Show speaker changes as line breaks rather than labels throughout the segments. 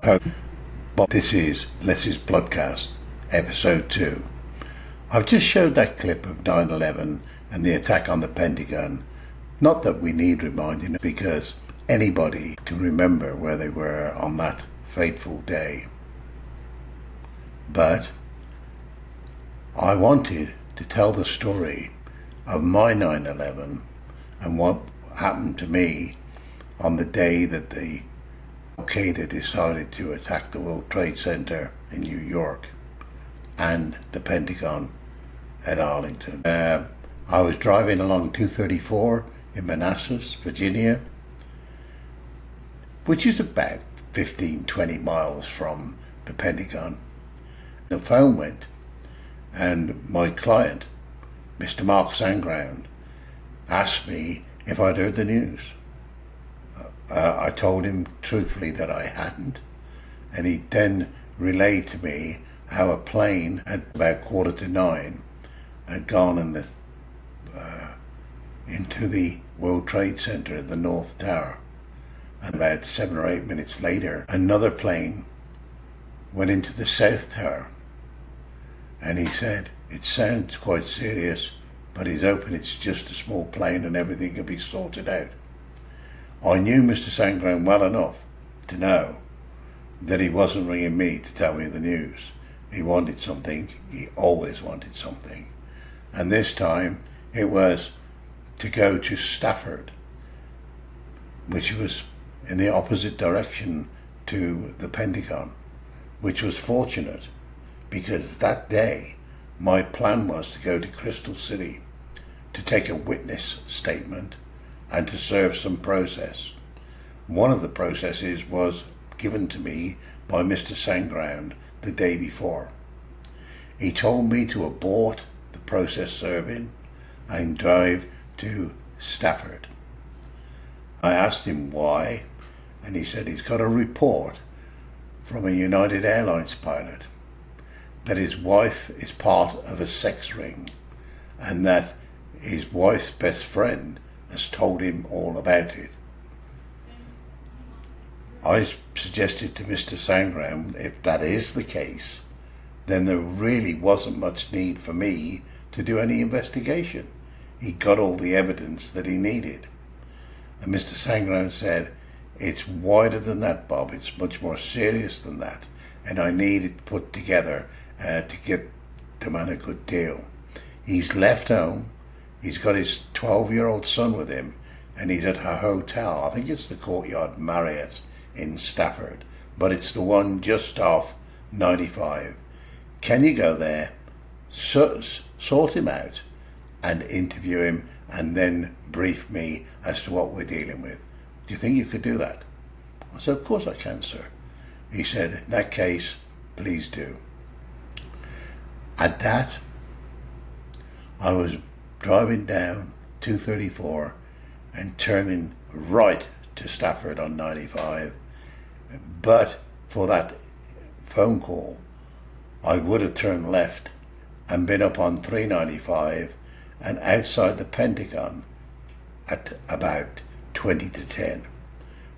But this is Les's Bloodcast, episode 2. I've just showed that clip of 9/11 and the attack on the Pentagon. Not that we need reminding, because anybody can remember where they were on that fateful day. But I wanted to tell the story of my 9/11 and what happened to me on the day that the Al-Qaeda decided to attack the World Trade Center in New York and the Pentagon at Arlington. I was driving along 234 in Manassas, Virginia, which is about 15-20 miles from the Pentagon. The phone went and my client, Mr. Mark Sanground, asked me if I'd heard the news. I told him truthfully that I hadn't, and he then relayed to me how a plane at about 9:15 had gone into the World Trade Center at the North Tower, and about 7 or 8 minutes later another plane went into the South Tower, and he said it sounds quite serious, but he's hoping it's just a small plane and everything can be sorted out. I knew Mr. Sanground well enough to know that he wasn't ringing me to tell me the news. He wanted something. He always wanted something. And this time it was to go to Stafford, which was in the opposite direction to the Pentagon, which was fortunate because that day my plan was to go to Crystal City to take a witness statement and to serve some process. One of the processes was given to me by Mr. Sanground the day before. He told me to abort the process serving and drive to Stafford. I asked him why, and he said he's got a report from a United Airlines pilot that his wife is part of a sex ring and that his wife's best friend has told him all about it. I suggested to Mr. Sanground, if that is the case, then there really wasn't much need for me to do any investigation. He got all the evidence that he needed. And Mr. Sanground said, it's wider than that, Bob. It's much more serious than that. And I need it put together to get the man a good deal. He's left home. He's got his 12-year-old son with him, and he's at a hotel. I think it's the Courtyard Marriott in Stafford, but it's the one just off 95. Can you go there, sort him out, and interview him, and then brief me as to what we're dealing with? Do you think you could do that? I said, of course I can, sir. He said, in that case, please do. At that, I was driving down 234 and turning right to Stafford on 95. But for that phone call, I would have turned left and been up on 395 and outside the Pentagon at about 20 to 10,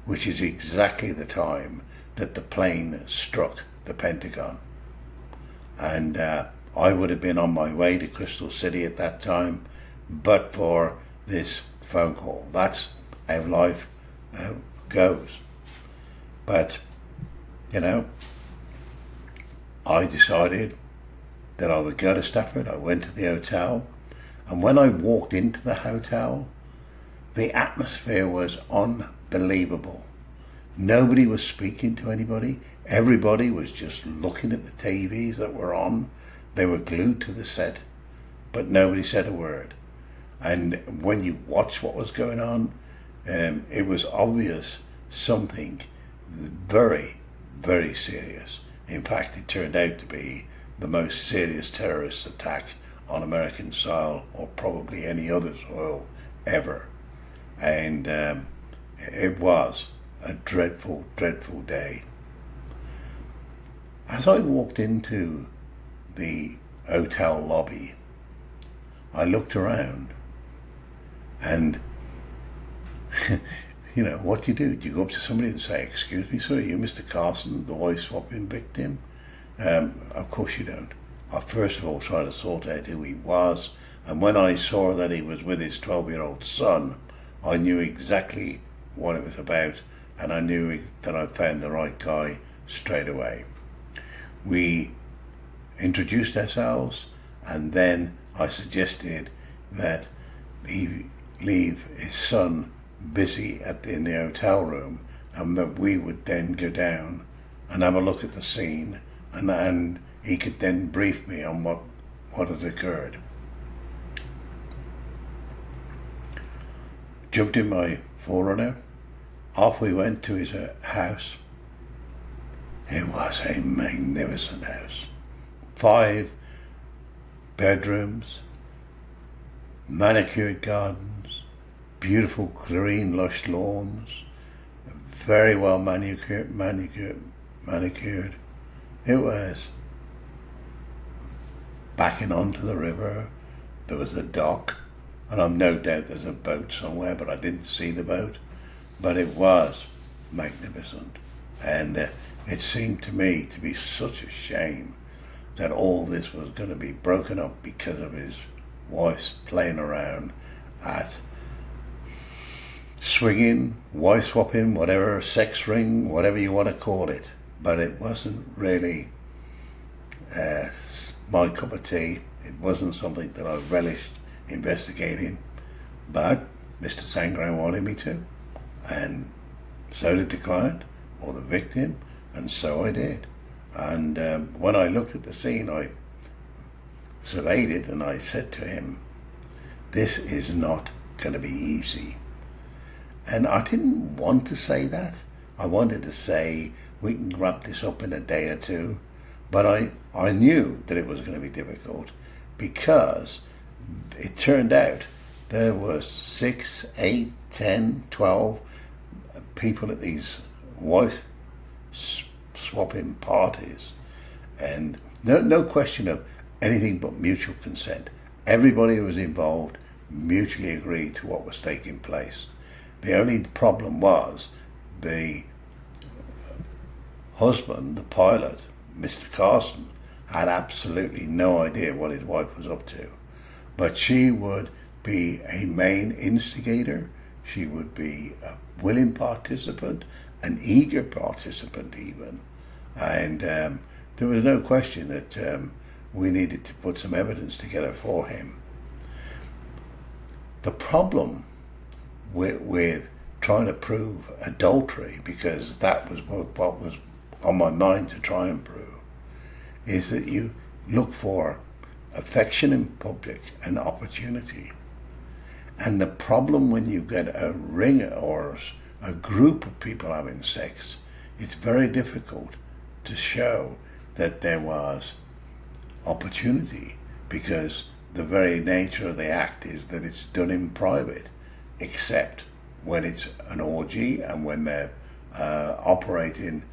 which is exactly the time that the plane struck the Pentagon. And I would have been on my way to Crystal City at that time, but for this phone call. That's how life goes. But, I decided that I would go to Stafford. I went to the hotel, and when I walked into the hotel, the atmosphere was unbelievable. Nobody was speaking to anybody. Everybody was just looking at the TVs that were on. They were glued to the set, but nobody said a word. And when you watch what was going on, it was obvious something very, very serious. In fact, it turned out to be the most serious terrorist attack on American soil, or probably any other soil ever. And it was a dreadful, dreadful day. As I walked into the hotel lobby, I looked around and what do? Do you go up to somebody and say, "Excuse me, sir, are you Mr. Carson, the wife swapping victim?" Of course you don't. I first of all tried to sort out who he was, and when I saw that he was with his 12-year-old son, I knew exactly what it was about, and I knew that I'd found the right guy straight away. We introduced ourselves, and then I suggested that he leave his son busy in the hotel room, and that we would then go down and have a look at the scene, and he could then brief me on what had occurred. Jumped in my forerunner, off we went to his house. It was a magnificent house. 5 bedrooms, manicured gardens, beautiful green lush lawns, very well manicured. It was backing onto the river. There was a dock, and I've no doubt there's a boat somewhere, but I didn't see the boat. But it was magnificent, and it seemed to me to be such a shame that all this was going to be broken up because of his wife's playing around at swinging, wife swapping, whatever, sex ring, whatever you want to call it. But it wasn't really my cup of tea. It wasn't something that I relished investigating, but Mr. Sangram wanted me to, and so did the client or the victim, and so I did. And when I looked at the scene, I surveyed it, and I said to him, "This is not going to be easy." And I didn't want to say that. I wanted to say, we can wrap this up in a day or two. But I knew that it was going to be difficult, because it turned out there were 6, 8, 10, 12 people at these wife swapping parties, and no question of anything but mutual consent. Everybody who was involved mutually agreed to what was taking place. The only problem was the husband, the pilot, Mr. Carson, had absolutely no idea what his wife was up to. But she would be a main instigator. She would be a willing participant, an eager participant even. And there was no question that we needed to put some evidence together for him. The problem with trying to prove adultery, because that was what was on my mind to try and prove, is that you look for affection in public and opportunity. And the problem when you get a ring or a group of people having sex, it's very difficult to show that there was opportunity, because the very nature of the act is that it's done in private, except when it's an orgy and when they're operating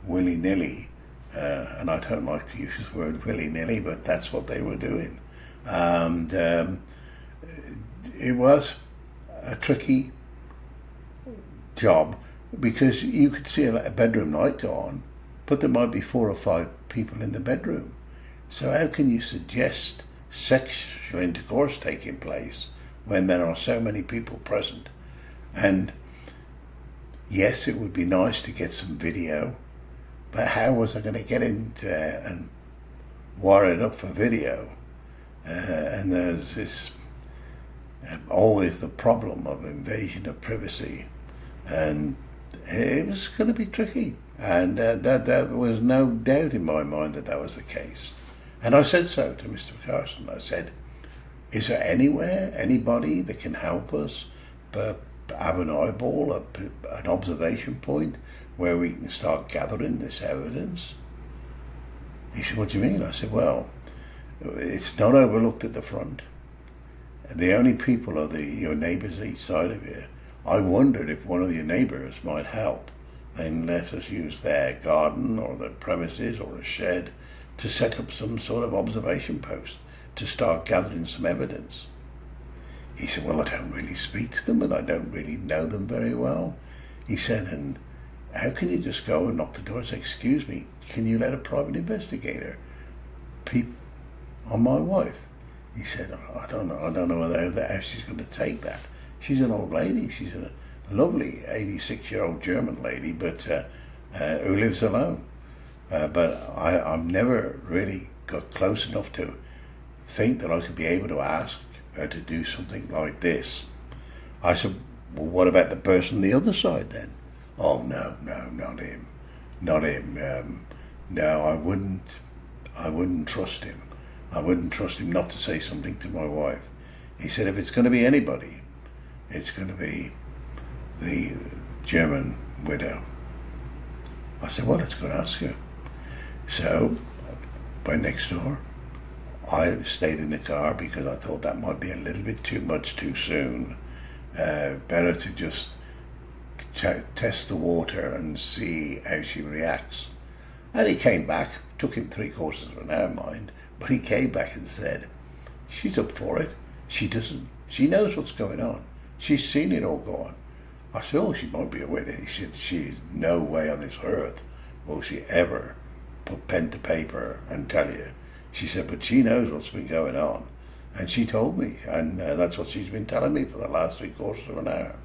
willy-nilly. And I don't like to use the word willy-nilly, but that's what they were doing. And it was a tricky job, because you could see a bedroom light go on, but there might be 4 or 5 people in the bedroom. So how can you suggest sexual intercourse taking place when there are so many people present? And yes, it would be nice to get some video, but how was I going to get into it and wire it up for video? And there's this always the problem of invasion of privacy, and it was going to be tricky. And there was no doubt in my mind that that was the case. And I said so to Mr. Carson. I said, "Is there anywhere, anybody that can help us have an eyeball, an observation point where we can start gathering this evidence?" He said, "What do you mean?" I said, "Well, it's not overlooked at the front. The only people are your neighbours each side of you. I wondered if one of your neighbours might help and let us use their garden or their premises or a shed to set up some sort of observation post to start gathering some evidence." He said, well, I don't really speak to them and I don't really know them very well. He said, and how can you just go and knock the door and say, excuse me, can you let a private investigator peep on my wife? He said, I don't know how she's going to take that. She's an old lady. She's a lovely 86-year-old German lady, but who lives alone. But I've never really got close enough to think that I could be able to ask her to do something like this. I said, well, what about the person on the other side then? Oh, no, not him. Not him. No, I wouldn't trust him. I wouldn't trust him not to say something to my wife. He said, if it's going to be anybody, it's going to be the German widow. I said, well, let's go and ask her. So, by next door, I stayed in the car because I thought that might be a little bit too much too soon. Better to just test the water and see how she reacts. And he came back, took him 3/4 of an hour, mind, but he came back and said, she's up for it. She knows what's going on. She's seen it all go on. I said, oh, she might be a witness. He said, she's no way on this earth will she ever put pen to paper and tell you. She said, but she knows what's been going on. And she told me, and that's what she's been telling me for the last 3/4 of an hour.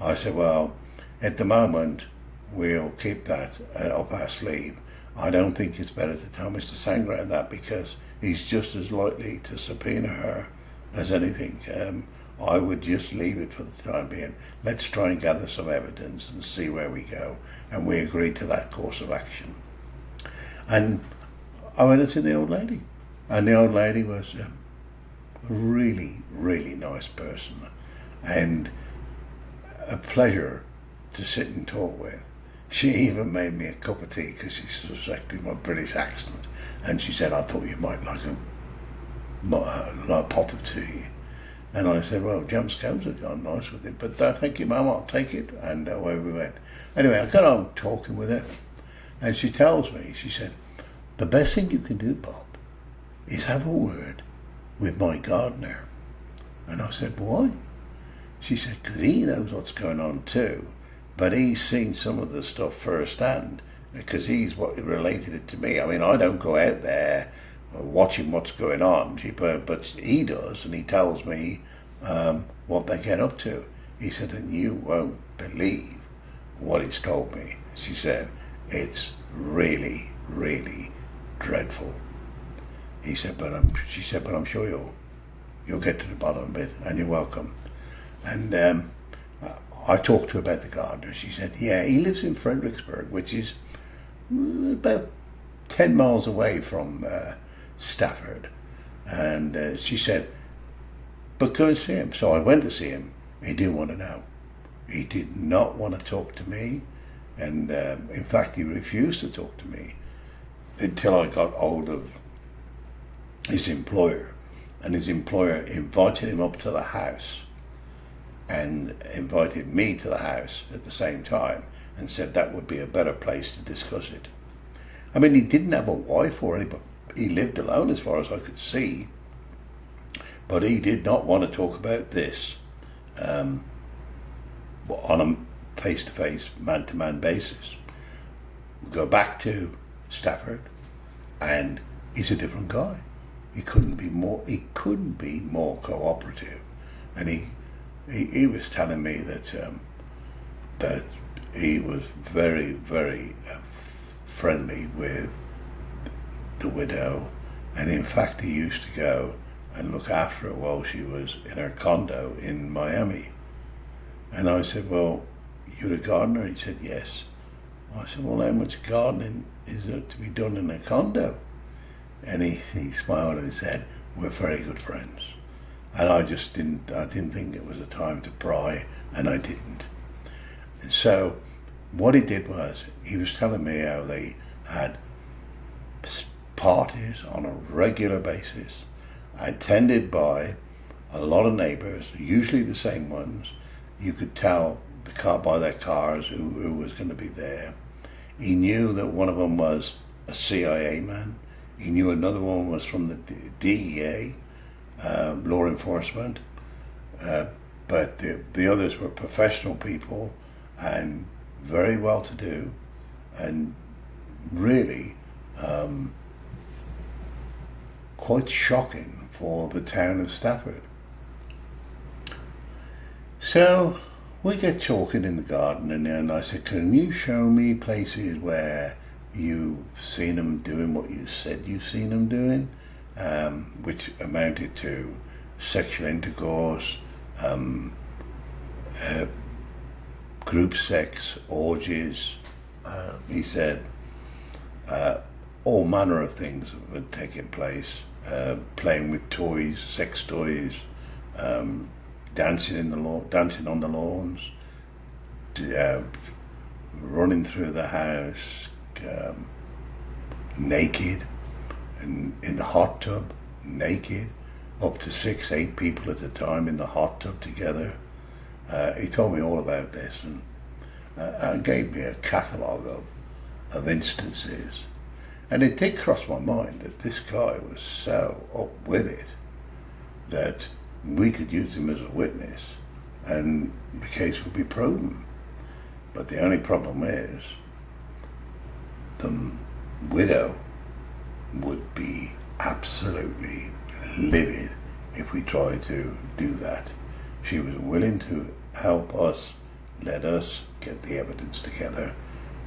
I said, well, at the moment, we'll keep that up our sleeve. I don't think it's better to tell Mr. Sangram that because he's just as likely to subpoena her as anything. I would just leave it for the time being. Let's try and gather some evidence and see where we go. And we agreed to that course of action. And I went to the old lady. And the old lady was a really, really nice person. And a pleasure to sit and talk with. She even made me a cup of tea because she suspected my British accent. And she said, I thought you might like a pot of tea. And I said, well, jam scones have gone nice with it, but thank you, Mum, I'll take it. And away we went. Anyway, I got on talking with her, and she tells me, she said, the best thing you can do, Bob, is have a word with my gardener. And I said, why? She said, because he knows what's going on too, but he's seen some of the stuff firsthand, because he's what related it to me. I mean, I don't go out there watching what's going on, but he does, and he tells me what they get up to. He said, and you won't believe what he's told me. She said, it's really, really dreadful. He said, she said, but I'm sure you'll get to the bottom of it, and you're welcome. And I talked to her about the gardener. She said, yeah, he lives in Fredericksburg, which is about 10 miles away from Stafford. And she said, but go and see him. So I went to see him. He didn't want to know. He did not want to talk to me. And in fact, he refused to talk to me until I got hold of his employer. And his employer invited him up to the house and invited me to the house at the same time and said that would be a better place to discuss it. I mean, he didn't have a wife or anybody. He lived alone as far as I could see. But he did not want to talk about this on a face-to-face, man-to-man basis. We go back to Stafford, and he's a different guy. He couldn't be more cooperative. And he was telling me that he was very, very friendly with the widow, and in fact he used to go and look after her while she was in her condo in Miami. And I said, well, you're a gardener? He said, yes. I said, well, how much gardening is there to be done in a condo? And he smiled and said, we're very good friends. And I didn't think it was a time to pry, and I didn't. And so what he did was, he was telling me how they had parties on a regular basis, attended by a lot of neighbours, usually the same ones. You could tell by their cars who was going to be there. He knew that one of them was a CIA man. He knew another one was from the DEA, law enforcement. But the others were professional people and very well to do, and really quite shocking for the town of Stafford. So we get talking in the garden, and then I said, can you show me places where you've seen them doing what you said you've seen them doing, which amounted to sexual intercourse, group sex, orgies. He said all manner of things had taken place, playing with toys, sex toys, dancing on the lawns, running through the house, naked, and in the hot tub, naked, up to 6-8 people at a time in the hot tub together. He told me all about this, and gave me a catalogue of instances. And it did cross my mind that this guy was so up with it that we could use him as a witness and the case would be proven. But the only problem is the widow would be absolutely livid if we tried to do that. She was willing to help us, let us get the evidence together,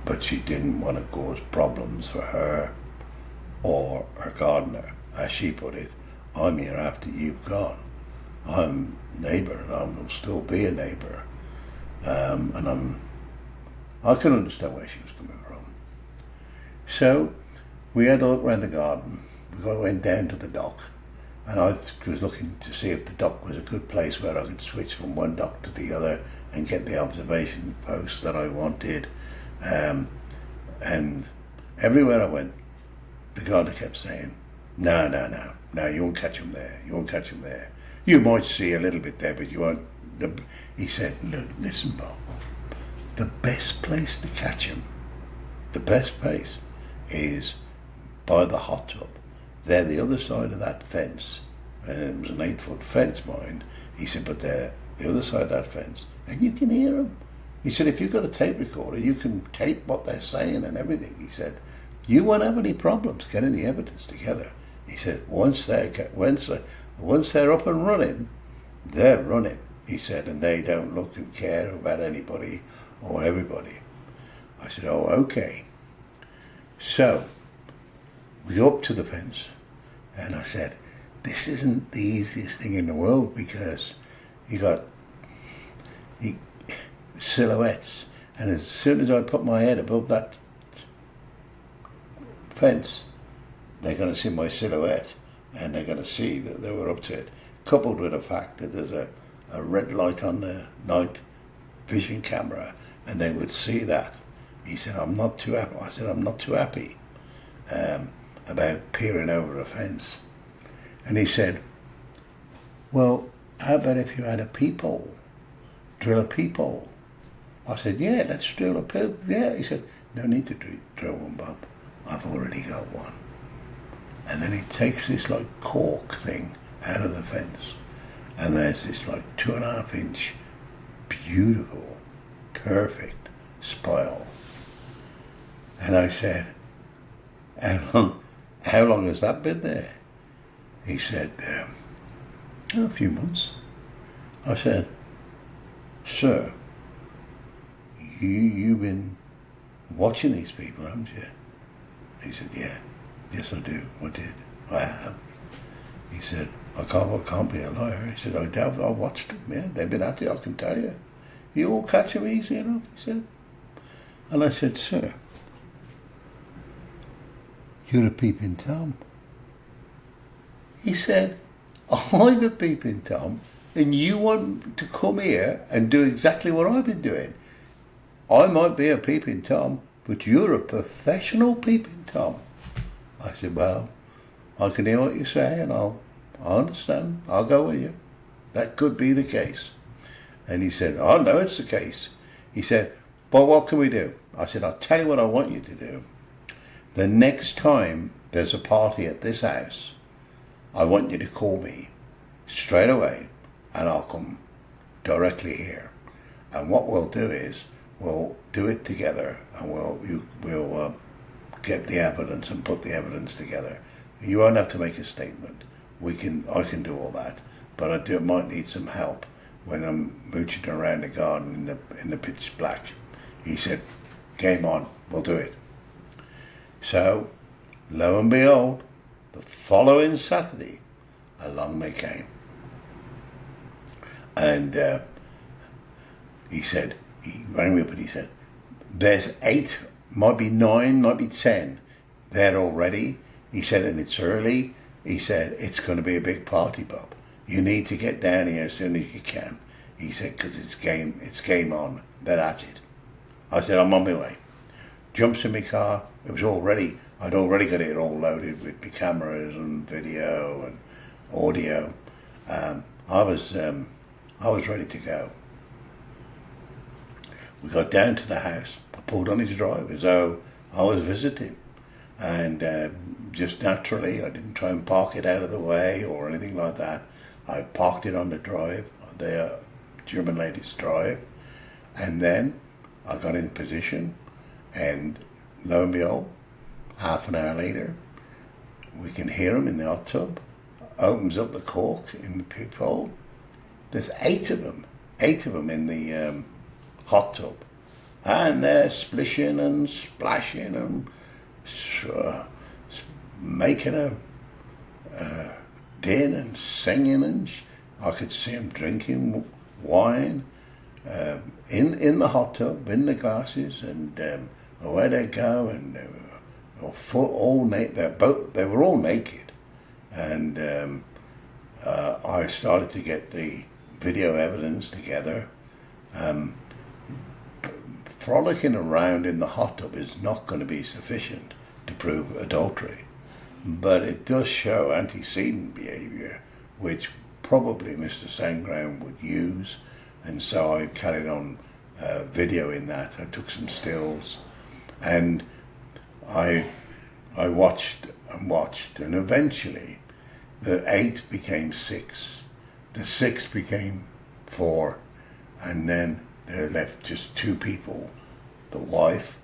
but she didn't want to cause problems for her or her gardener. As she put it, I'm here after you've gone. I'm neighbour, and I will still be a neighbour. And I can understand where she was coming from. So we had a look around the garden. We went down to the dock, and I was looking to see if the dock was a good place where I could switch from one dock to the other and get the observation posts that I wanted. And everywhere I went, the gardener kept saying, no, you won't catch him there, you won't catch him there. You might see a little bit there, but you won't. He said, look, listen, Bob, the best place to catch him, the best place is by the hot tub. They're the other side of that fence, and it was an 8-foot fence, mind. He said, but they're the other side of that fence, and you can hear them. He said, if you've got a tape recorder, you can tape what they're saying and everything. He said, you won't have any problems getting the evidence together. He said, once they're up and running, they're running. He said, and they don't look and care about anybody or everybody. I said, oh, okay. So we go up to the fence, and I said, this isn't the easiest thing in the world, because you got silhouettes, and as soon as I put my head above that fence, they're going to see my silhouette, and they're going to see that they were up to it, coupled with the fact that there's a red light on the night vision camera, and they would see that. He said, I'm not too happy. I said, I'm not too happy about peering over a fence. And he said, well, how about if you had a peephole? Drill a peephole. I said, yeah, let's drill a peephole. Yeah, he said, no need to drill one, Bob. I've already got one. And then he takes this like cork thing out of the fence, and there's this like 2.5-inch beautiful, perfect spile. And I said, how long has that been there? He said, a few months. I said, sir, you've been watching these people, haven't you? He said, yeah. Yes, I do. I did. I have. He said, I can't be a liar. He said, I watched them, yeah. They've been at it, I can tell you. You all catch them easy enough, he said. And I said, sir, you're a peeping Tom. He said, I'm a peeping Tom, and you want to come here and do exactly what I've been doing. I might be a peeping Tom, but you're a professional peeping Tom. I said, well, I can hear what you say, and I understand. I'll go with you. That could be the case. And he said, I know it's the case. He said, but what can we do? I said, I'll tell you what I want you to do. The next time there's a party at this house, I want you to call me straight away, and I'll come directly here. And what we'll do is we'll do it together, and we'll get the evidence and put the evidence together. You won't have to make a statement. I can do all that, but might need some help when I'm mooching around the garden in the pitch black. He said, game on, we'll do it. So, lo and behold, the following Saturday, along they came. And he rang me up and he said, there's 8, might be 9, might be 10 there already. He said, and it's early. He said, it's going to be a big party, Bob. You need to get down here as soon as you can. He said, because it's game on. They're at it. I said, I'm on my way. Jumps in my car. It was all ready. I'd already got it all loaded with my cameras and video and audio. I was ready to go. We got down to the house. I pulled on his drive as though I was visiting. And just naturally, I didn't try and park it out of the way or anything like that. I parked it on the drive, the German lady's drive. And then I got in position, and lo and behold, half an hour later, we can hear him in the hot tub. Opens up the cork in the peephole. There's 8 of them in the hot tub, and they're splishing and splashing and making a din and singing, and I could see them drinking wine in the hot tub, in the glasses, and away they go, and they were all naked. They were all naked, and I started to get the video evidence together. Frolicking around in the hot tub is not going to be sufficient to prove adultery, but it does show antecedent behaviour, which probably Mr. Sangram would use, and so I carried on videoing that. I took some stills, and I watched and watched, and eventually the 8 became 6, the 6 became 4, and then there left just 2 people, the wife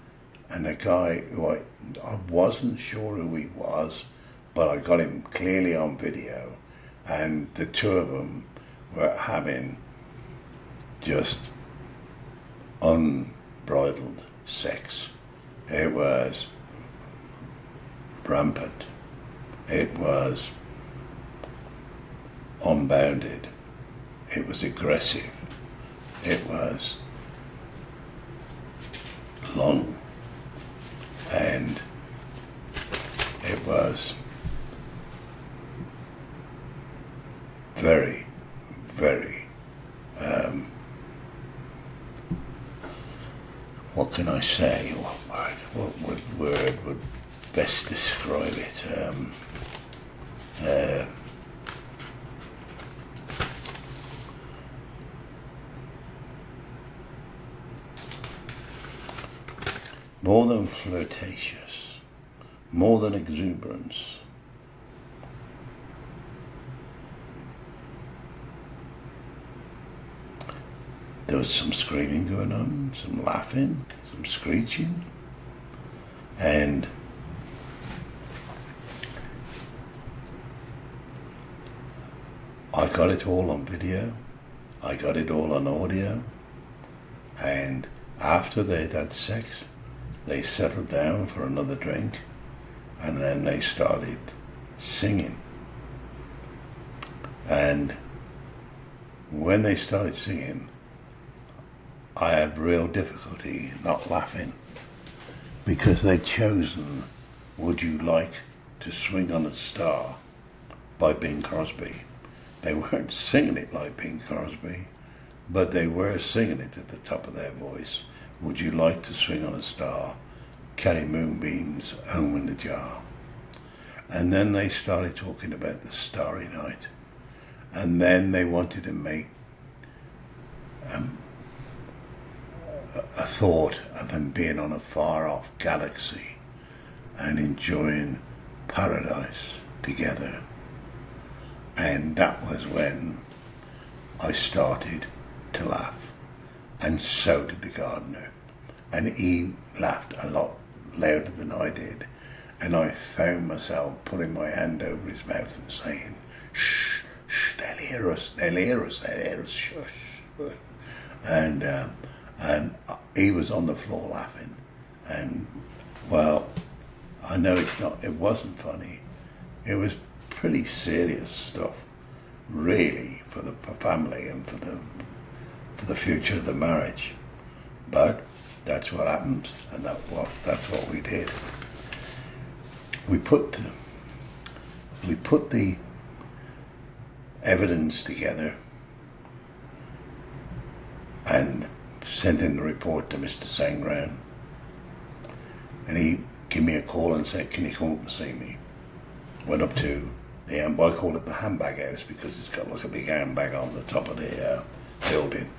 and a guy who I wasn't sure who he was, but I got him clearly on video, and the 2 of them were having just unbridled sex. It was rampant. It was unbounded. It was aggressive. It was long, and it was very, very, what can I say? What word would best describe it? More than flirtatious, more than exuberance. There was some screaming going on, some laughing, some screeching, and I got it all on video, I got it all on audio, and after they'd had sex, they settled down for another drink, and then they started singing. And when they started singing, I had real difficulty not laughing, because they'd chosen Would You Like to Swing on a Star by Bing Crosby. They weren't singing it like Bing Crosby, but they were singing it at the top of their voice. Would you like to swing on a star? Carry moonbeams home in the jar. And then they started talking about the starry night. And then they wanted to make a thought of them being on a far-off galaxy and enjoying paradise together. And that was when I started to laugh, and so did the gardener. And he laughed a lot louder than I did. And I found myself putting my hand over his mouth and saying, shh, shh, they'll hear us, shush. And he was on the floor laughing. And, well, I know it wasn't funny. It was pretty serious stuff, really, for the family and for the future of the marriage. But that's what happened, and that's what we did. We put the evidence together and sent in the report to Mr. Sangram, and he gave me a call and said, "Can you come up and see me?" Went up to I call it the handbag house because it's got like a big handbag on the top of the building.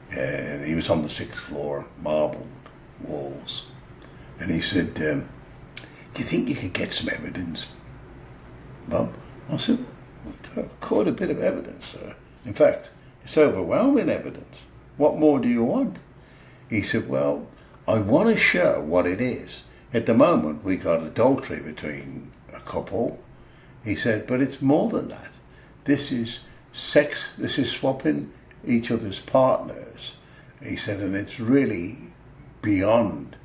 And he was on the 6th floor, marbled walls. And he said, "Do you think you could get some evidence, Bob?" I said, "Quite a bit of evidence, sir. In fact, it's overwhelming evidence. What more do you want?" He said, "Well, I want to show what it is. At the moment, we got adultery between a couple." He said, "But it's more than that. This is sex. This is swapping each other's partners." He said, "And it's really beyond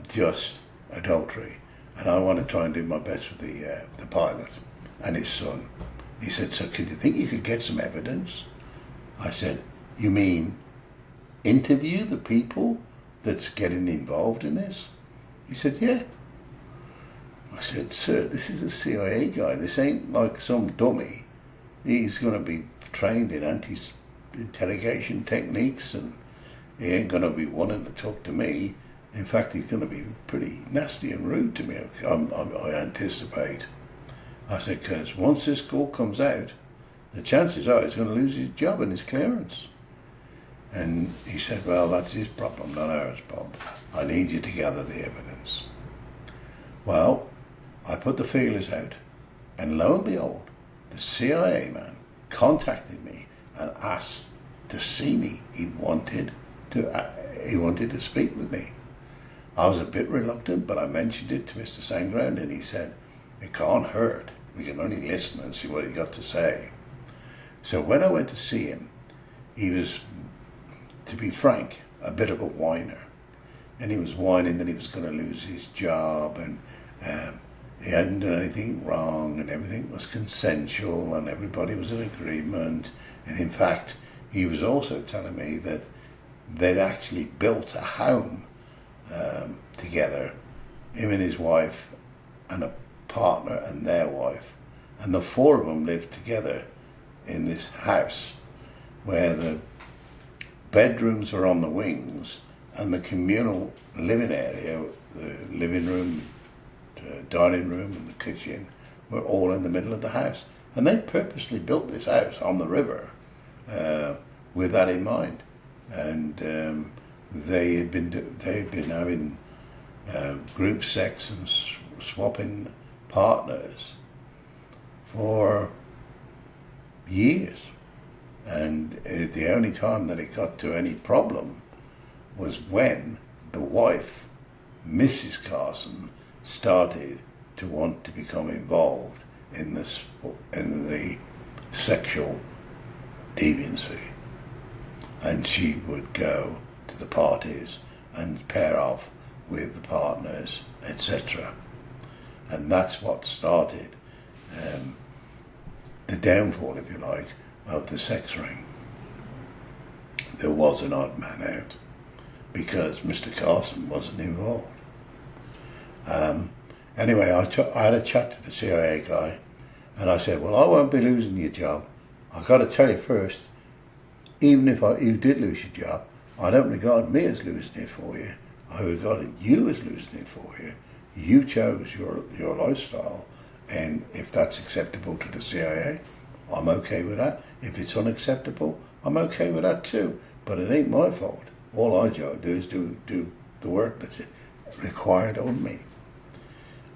just adultery. And I want to try and do my best with the pilot and his son." He said, "So can you think you could get some evidence?" I said, "You mean interview the people that's getting involved in this?" He said, "Yeah." I said, "Sir, this is a CIA guy. This ain't like some dummy. He's going to be trained in anti-interrogation techniques, and he ain't going to be wanting to talk to me. In fact, he's going to be pretty nasty and rude to me, I anticipate." I said, "Because once this call comes out, the chances are he's going to lose his job and his clearance." And he said, "Well, that's his problem, not ours, Bob. I need you to gather the evidence." Well, I put the feelers out, and lo and behold, the CIA man contacted me and asked to see me. He wanted to speak with me. I was a bit reluctant, but I mentioned it to Mr. Sangram, and he said, "It can't hurt. We can only listen and see what he got to say." So when I went to see him, he was, to be frank, a bit of a whiner. And he was whining that he was going to lose his job, and he hadn't done anything wrong, and everything was consensual, and everybody was in agreement. And in fact, he was also telling me that they'd actually built a home together, him and his wife and a partner and their wife, and the four of them lived together in this house where the bedrooms are on the wings and the communal living area, the living room, the dining room and the kitchen, were all in the middle of the house. And they purposely built this house on the river with that in mind. And they had been having group sex and swapping partners for years. And the only time that it got to any problem was when the wife, Mrs. Carson, started to want to become involved in the sexual deviancy. And she would go to the parties and pair off with the partners, etc. And that's what started the downfall, if you like, of the sex ring. There was an odd man out because Mr. Carson wasn't involved. Anyway, I had a chat to the CIA guy, and I said, "Well, I won't be losing your job. I've got to tell you first, even if you did lose your job, I don't regard me as losing it for you. I regarded you as losing it for you. You chose your lifestyle, and if that's acceptable to the CIA, I'm okay with that. If it's unacceptable, I'm okay with that too. But it ain't my fault. All I do is do the work that's required of me."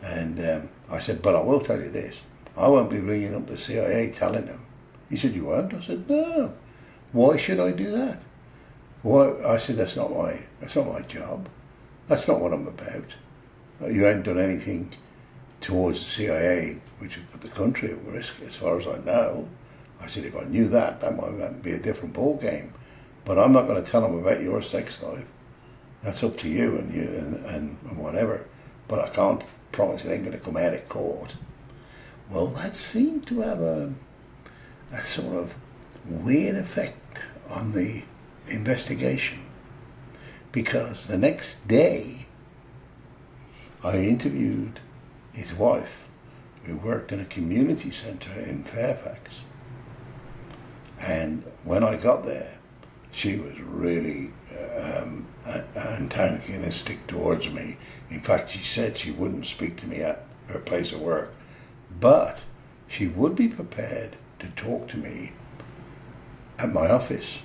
And I said, "But I will tell you this, I won't be ringing up the CIA telling them." He said, "You won't?" I said, "No, Why should I do that? Why? I said, that's not my job. That's not what I'm about. You ain't done anything towards the CIA which would put the country at risk, as far as I know. I said, if I knew that, that might be a different ball game. But I'm not going to tell them about your sex life. That's up to you and whatever. But I can't promise it ain't going to come out of court. Well, that seemed to have a sort of weird effect on the investigation, because the next day I interviewed his wife, who worked in a community centre in Fairfax. And when I got there, she was really antagonistic towards me. In fact, she said she wouldn't speak to me at her place of work, but she would be prepared to talk to me at my office,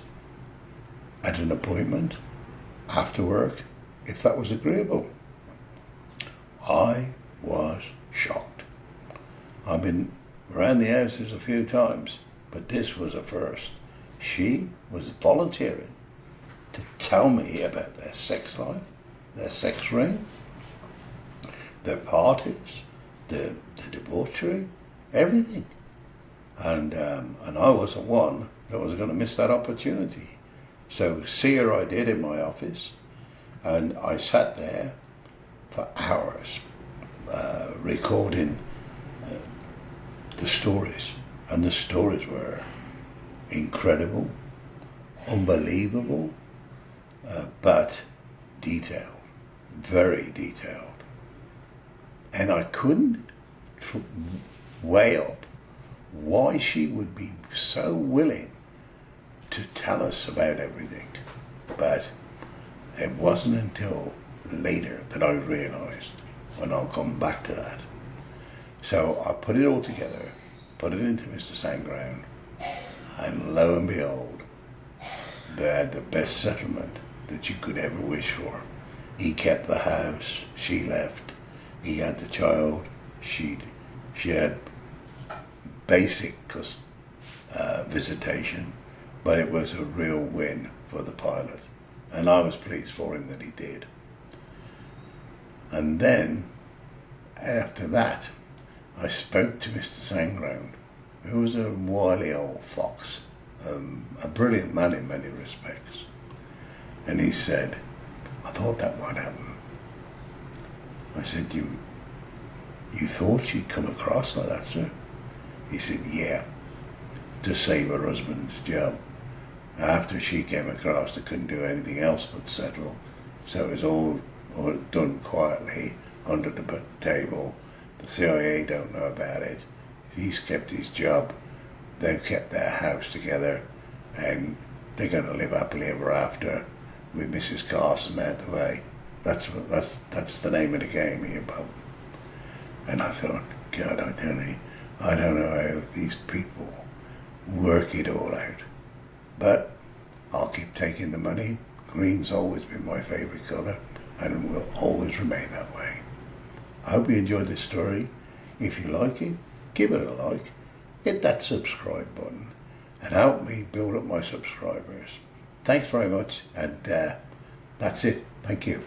at an appointment, after work, if that was agreeable. I was shocked. I've been around the houses a few times, but this was a first. She was volunteering to tell me about their sex life, their sex ring, their parties, the debauchery, everything. And I wasn't one that was going to miss that opportunity. So see her I did in my office, and I sat there for hours recording the stories. And the stories were incredible, unbelievable, but detailed, very detailed. And I couldn't weigh up why she would be so willing to tell us about everything. But it wasn't until later that I realised, and I'll come back to that. So I put it all together, put it into Mr. Sandground, and lo and behold, they had the best settlement that you could ever wish for. He kept the house, she left. He had the child, she had basic visitation, but it was a real win for the pilot, and I was pleased for him that he did. And then, after that, I spoke to Mr. Sandground, who was a wily old fox, a brilliant man in many respects. And he said, I thought that might happen. I said, you thought she'd come across like that, sir? He said, yeah, to save her husband's job. After she came across, they couldn't do anything else but settle. So it was all done quietly, under the table. The CIA don't know about it. He's kept his job. They've kept their house together, and they're going to live happily ever after with Mrs. Carson out the way. That's the name of the game here, Bob. And I thought, God, I don't know how these people work it all out. But I'll keep taking the money. Green's always been my favourite colour, and it will always remain that way. I hope you enjoyed this story. If you like it, give it a like, hit that subscribe button, and help me build up my subscribers. Thanks very much, and that's it. Thank you.